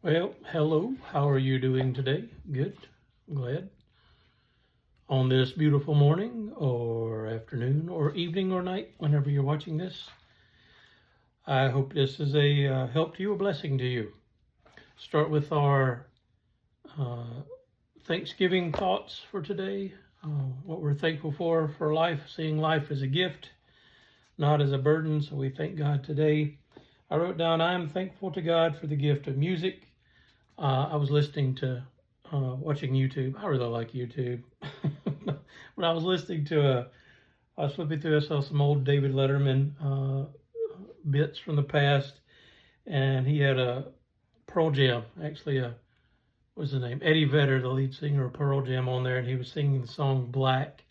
Well, hello. How are you doing today? Good. Glad. On this beautiful morning or afternoon or evening or night, whenever you're watching this, I hope this is a help to you, a blessing to you. Start with our Thanksgiving thoughts for today. What we're thankful for life, seeing life as a gift, not as a burden. So we thank God today. I wrote down, I am thankful to God for the gift of music. I was listening to, watching YouTube. I really like YouTube. When I was listening to, I was flipping through, I saw some old David Letterman bits from the past, and he had a Pearl Jam, actually, what's his name? Eddie Vedder, the lead singer of Pearl Jam, on there, and he was singing the song Black,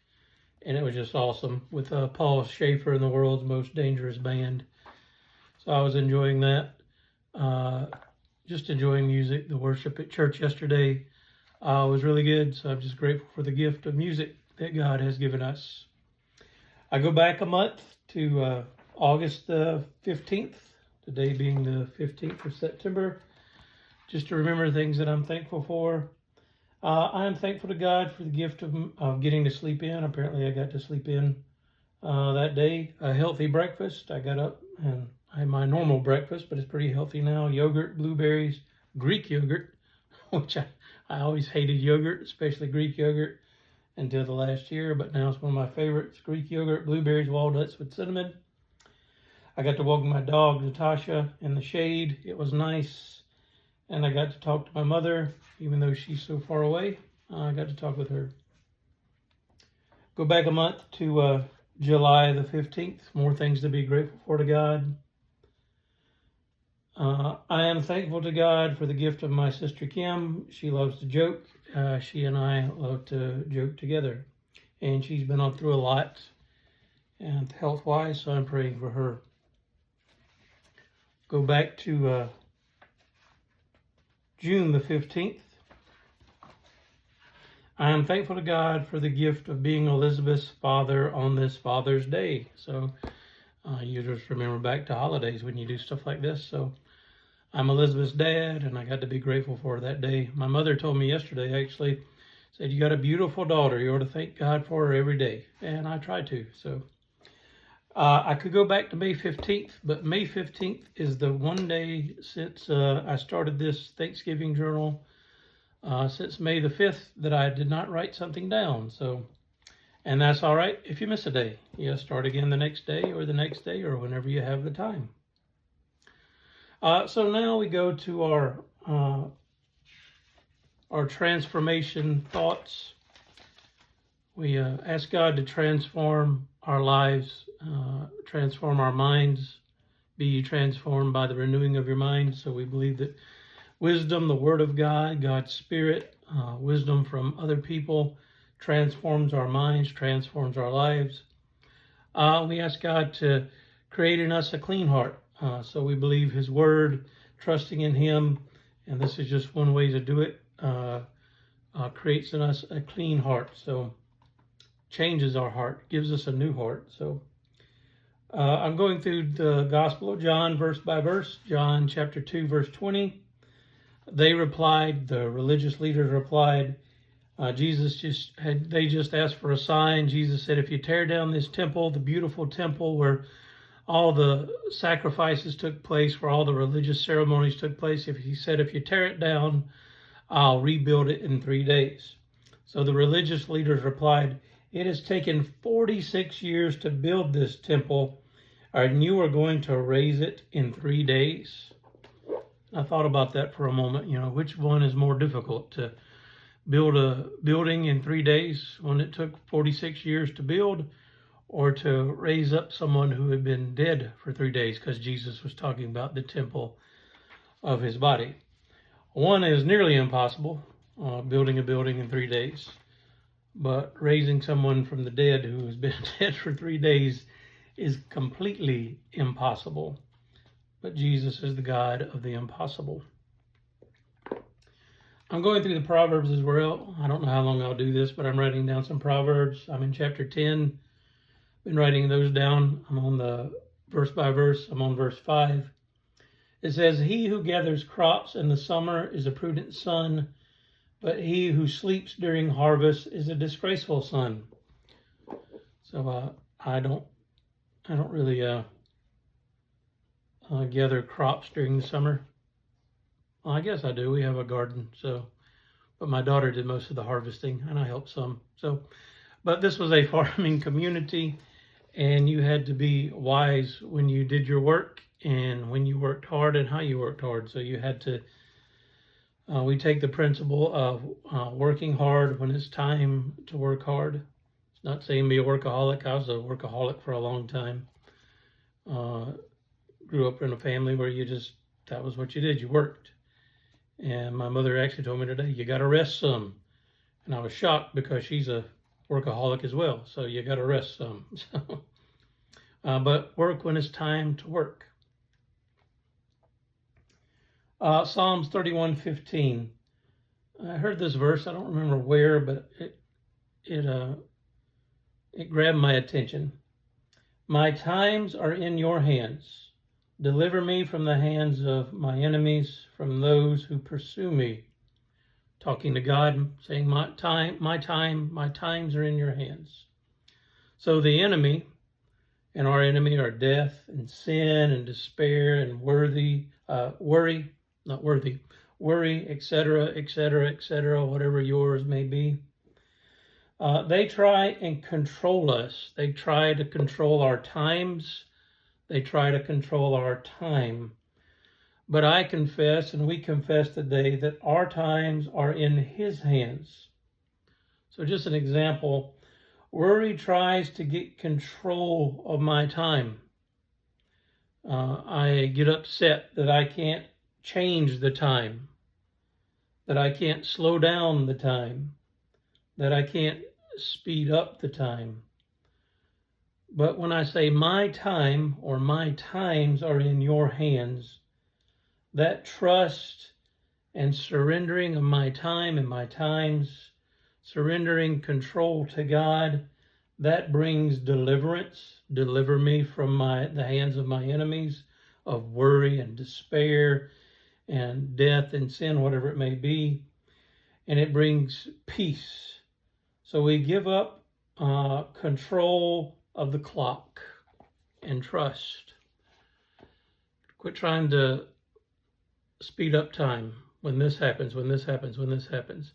and it was just awesome with Paul Schaefer and the world's most dangerous band. So I was enjoying that. Just enjoying music. The worship at church yesterday was really good. So I'm just grateful for the gift of music that God has given us. I go back a month to August the 15th, today being the 15th of September, just to remember things that I'm thankful for. I am thankful to God for the gift of getting to sleep in. Apparently I got to sleep in that day. A healthy breakfast. I got up and I had my normal breakfast, but it's pretty healthy now. Yogurt, blueberries, Greek yogurt, which I always hated yogurt, especially Greek yogurt, until the last year, but now it's one of my favorites. Greek yogurt, blueberries, walnuts with cinnamon. I got to walk my dog, Natasha, in the shade. It was nice. And I got to talk to my mother, even though she's so far away. I got to talk with her. Go back a month to July the 15th. More things to be grateful for to God. I am thankful to God for the gift of my sister Kim. She loves to joke. She and I love to joke together. And she's been on through a lot and health-wise, so I'm praying for her. Go back to June the 15th. I am thankful to God for the gift of being Elizabeth's father on this Father's Day. So you just remember back to holidays when you do stuff like this. So I'm Elizabeth's dad, and I got to be grateful for that day. My mother told me yesterday, actually, said, you got a beautiful daughter. You ought to thank God for her every day. And I try to. So I could go back to May 15th, but May 15th is the one day since I started this Thanksgiving journal, since May the 5th, that I did not write something down. So, and that's all right if you miss a day. You start again the next day or the next day or whenever you have the time. So now we go to our transformation thoughts. We ask God to transform our lives, transform our minds, be ye transformed by the renewing of your mind. So we believe that wisdom, the Word of God, God's Spirit, wisdom from other people transforms our minds, transforms our lives. We ask God to create in us a clean heart. So we believe His Word, trusting in Him, and this is just one way to do it, creates in us a clean heart. So changes our heart, gives us a new heart. So I'm going through the Gospel of John verse by verse. John chapter 2 verse 20. They replied, the religious leaders replied, they just asked for a sign. Jesus said, if you tear down this temple, the beautiful temple where all the sacrifices took place, where all the religious ceremonies took place, he said, if you tear it down, I'll rebuild it in 3 days. So the religious leaders replied, it has taken 46 years to build this temple, and you are going to raise it in 3 days? I thought about that for a moment. You know, which one is more difficult, to build a building in 3 days when it took 46 years to build, or to raise up someone who had been dead for 3 days, because Jesus was talking about the temple of his body. One is nearly impossible, building a building in 3 days, but raising someone from the dead who has been dead for 3 days is completely impossible. But Jesus is the God of the impossible. I'm going through the Proverbs as well. I don't know how long I'll do this, but I'm writing down some Proverbs. I'm in chapter 10. Been writing those down. I'm on the verse by verse. I'm on verse 5. It says, he who gathers crops in the summer is a prudent son, but he who sleeps during harvest is a disgraceful son. So I don't really gather crops during the summer. Well, I guess I do. We have a garden, so, but my daughter did most of the harvesting, and I helped some. So, but this was a farming community, and you had to be wise when you did your work and when you worked hard and how you worked hard. So you had to. We take the principle of working hard when it's time to work hard. It's not saying be a workaholic. I was a workaholic for a long time. Grew up in a family where that was what you did. You worked. And my mother actually told me today, you got to rest some. And I was shocked because she's a workaholic as well. So you got to rest some. So, but work when it's time to work. Psalms 31:15. I heard this verse. I don't remember where, but it grabbed my attention. My times are in your hands. Deliver me from the hands of my enemies, from those who pursue me. Talking to God, saying, my times are in your hands. So the enemy and our enemy are death and sin and despair and worry, etc., etc., etc., whatever yours may be. They try and control us. They try to control our times. They try to control our time. But I confess, and we confess today, that our times are in His hands. So just an example, worry tries to get control of my time. I get upset that I can't change the time, that I can't slow down the time, that I can't speed up the time. But when I say my time or my times are in your hands, that trust and surrendering of my time and my times, surrendering control to God, that brings deliverance. Deliver me from the hands of my enemies, of worry and despair and death and sin, whatever it may be. And it brings peace. So we give up control of the clock and trust. Quit trying to speed up time when this happens, when this happens, when this happens.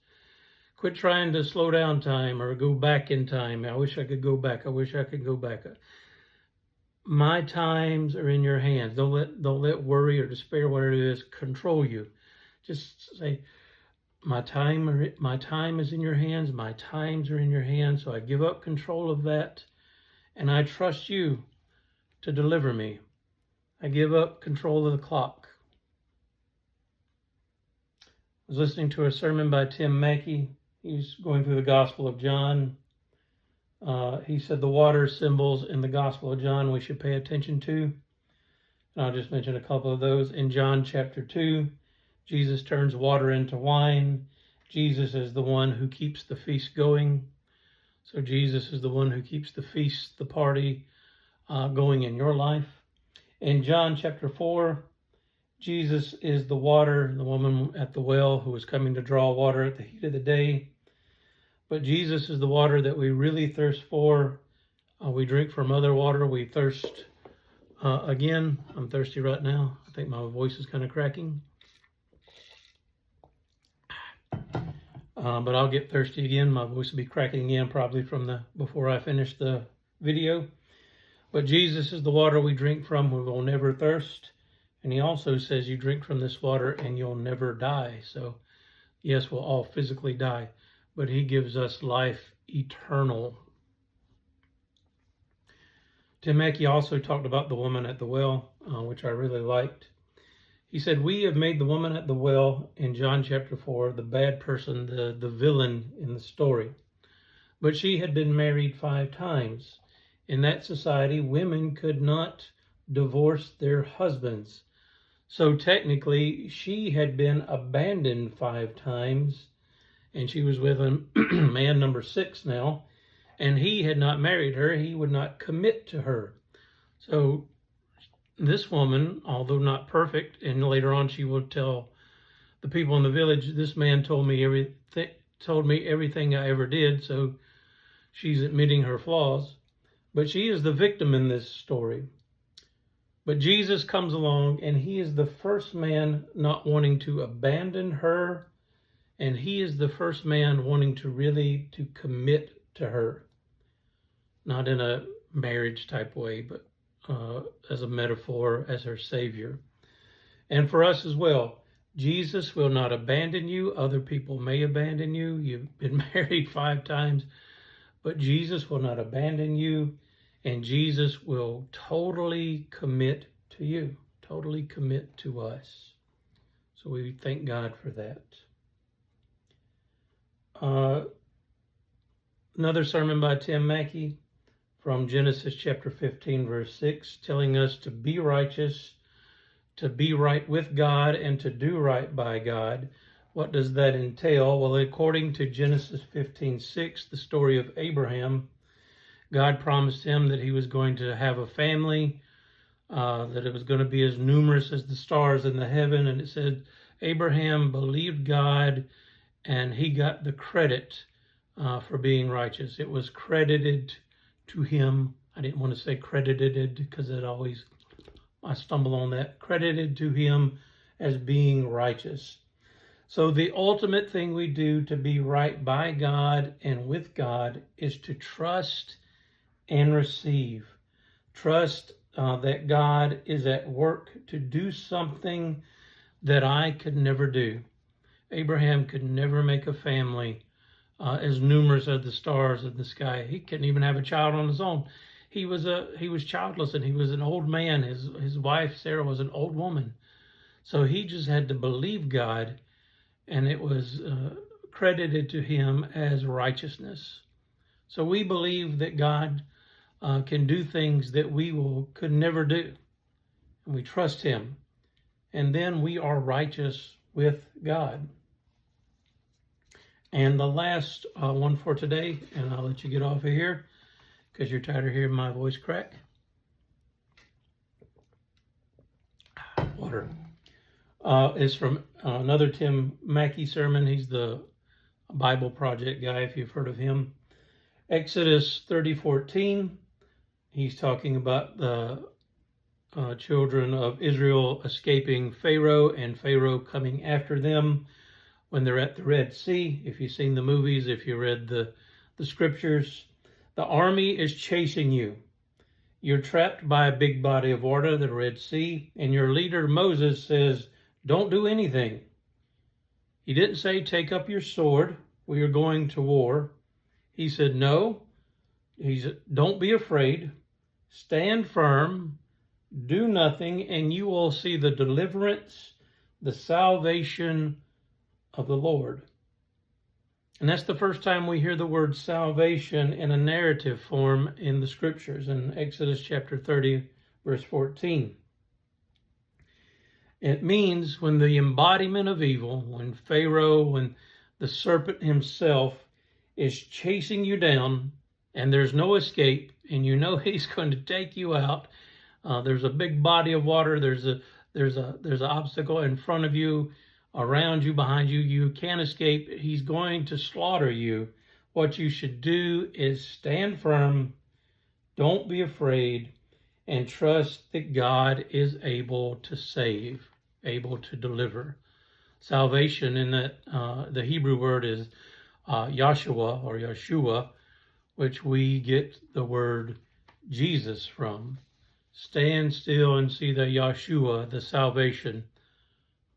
Quit trying to slow down time or go back in time. I wish I could go back. I wish I could go back. My times are in your hands. Don't let worry or despair, whatever it is, control you. Just say, my time is in your hands. My times are in your hands. So I give up control of that, and I trust you to deliver me. I give up control of the clock. I was listening to a sermon by Tim Mackey. He's going through the Gospel of John. He said the water symbols in the Gospel of John we should pay attention to. And I'll just mention a couple of those. In John chapter 2, Jesus turns water into wine. Jesus is the one who keeps the feast going. So Jesus is the one who keeps the feast, the party going in your life. In John chapter 4, Jesus is the water, the woman at the well who was coming to draw water at the heat of the day. But Jesus is the water that we really thirst for. We drink from other water. We thirst again. I'm thirsty right now. I think my voice is kind of cracking. But I'll get thirsty again. My voice will be cracking again probably before I finish the video. But Jesus is the water we drink from. We will never thirst. And he also says you drink from this water and you'll never die. So yes, we'll all physically die, but he gives us life eternal. Tim Mackey also talked about the woman at the well, which I really liked. He said, we have made the woman at the well in John chapter 4 the bad person, the villain in the story. But she had been married 5 times. In that society, women could not divorce their husbands. So technically, she had been abandoned 5 times, and she was with a man number 6 now, and he had not married her. He would not commit to her. So this woman, although not perfect, and later on she will tell the people in the village, this man told me everything I ever did. So she's admitting her flaws, but she is the victim in this story. But Jesus comes along, and he is the first man not wanting to abandon her, and he is the first man wanting to really to commit to her, not in a marriage type way, but as a metaphor, as her Savior. And for us as well, Jesus will not abandon you. Other people may abandon you. You've been married 5 times, but Jesus will not abandon you, and Jesus will totally commit to you, totally commit to us. So we thank God for that. Another sermon by Tim Mackie from Genesis chapter 15, verse 6, telling us to be righteous, to be right with God, and to do right by God. What does that entail? Well, according to Genesis 15:6, the story of Abraham, God promised him that he was going to have a family, that it was going to be as numerous as the stars in the heaven. And it said Abraham believed God, and he got the credit for being righteous. It was credited to him. I didn't want to say credited because I stumble on that. Credited to him as being righteous. So the ultimate thing we do to be right by God and with God is to trust and receive. Trust that God is at work to do something that I could never do. Abraham could never make a family as numerous as the stars in the sky. He couldn't even have a child on his own. He was childless, and he was an old man. His wife Sarah was an old woman. So he just had to believe God, and it was credited to him as righteousness. So we believe that God can do things that we could never do, and we trust him, and then we are righteous with God. And the last one for today, and I'll let you get off of here because you're tired of hearing my voice crack. Water. Is from another Tim Mackie sermon. He's the Bible Project guy, if you've heard of him. Exodus 30:14. He's talking about the children of Israel escaping Pharaoh and Pharaoh coming after them when they're at the Red Sea. If you've seen the movies, if you read the scriptures, the army is chasing you. You're trapped by a big body of water, the Red Sea, and your leader Moses says, don't do anything. He didn't say, take up your sword, we are going to war. He said, no. He said, don't be afraid. Stand firm. Do nothing, and you will see the deliverance, the salvation of the Lord. And that's the first time we hear the word salvation in a narrative form in the scriptures, in Exodus chapter 30, verse 14. It means when the embodiment of evil, when Pharaoh, when the serpent himself is chasing you down and there's no escape, and you know he's going to take you out. There's a big body of water. There's an obstacle in front of you, around you, behind you. You can't escape. He's going to slaughter you. What you should do is stand firm. Don't be afraid, and trust that God is able to save, able to deliver. Salvation in that the Hebrew word is Yahshua or Yeshua, which we get the word Jesus from. Stand still and see the Yahshua, the salvation,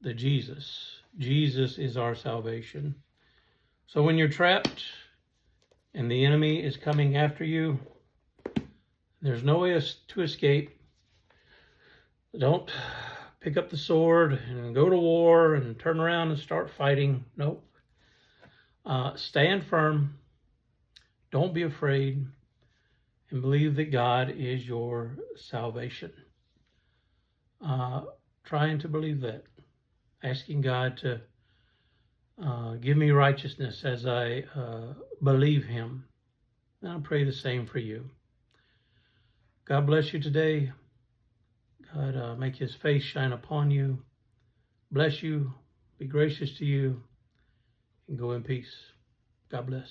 the Jesus. Jesus is our salvation. So when you're trapped and the enemy is coming after you, there's no way to escape. Don't pick up the sword and go to war and turn around and start fighting. Nope. Stand firm. Don't be afraid. And believe that God is your salvation. Trying to believe that. Asking God to give me righteousness as I believe him. And I pray the same for you. God bless you today. God make his face shine upon you, bless you, be gracious to you, and go in peace. God bless.